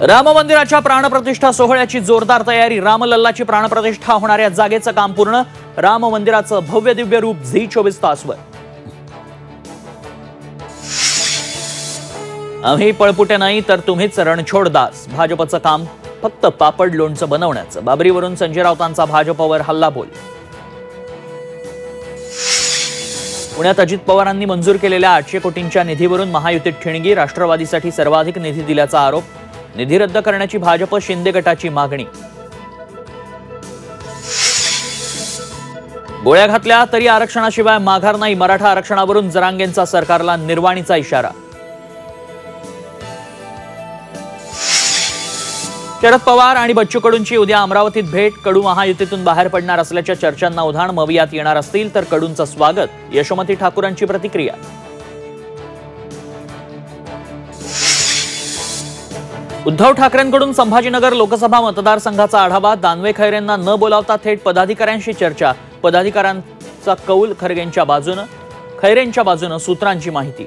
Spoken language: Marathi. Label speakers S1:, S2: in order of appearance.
S1: राम मंदिराच्या प्राणप्रतिष्ठा सोहळ्याची जोरदार तयारी। रामलल्लाची प्राणप्रतिष्ठा होणाऱ्या जागेचं काम पूर्ण। राम मंदिराचं भव्य दिव्य रूप झी 24 तासवर। आम्ही पळपुटे नाही तर तुम्हीच रणछोड दास। भाजपचं काम फक्त पापड लोणचं बनवण्याचं। बाबरीवरून संजय राऊतांचा भाजपवर हल्लाबोल। पुण्यात अजित पवारांनी मंजूर केलेल्या 800 कोटींच्या निधीवरून महायुतीत ठिणगी। राष्ट्रवादीसाठी सर्वाधिक निधी दिल्याचा आरोप। निधी रद्द करण्याची भाजप शिंदे गटाची मागणी। गोळ्या घातल्या तरी आरक्षणाशिवाय माघार नाही। मराठा आरक्षणावरून जरांगेंचा सरकारला निर्वाणीचा इशारा। शरद पवार आणि बच्चू कडूंची उद्या अमरावतीत भेट। कडू महायुतीतून बाहेर पडणार असल्याच्या चर्चांना उधाण। मवियात येणार असतील तर कडूंचं स्वागत। यशोमती ठाकूरांची प्रतिक्रिया। उद्धव ठाकरेंकडून संभाजीनगर लोकसभा मतदारसंघाचा आढावा। दानवे खैरेंना न बोलावता थेट पदाधिकाऱ्यांशी चर्चा। पदाधिकाऱ्यांचा कौल खैरेंच्या बाजूनं सूत्रांची माहिती।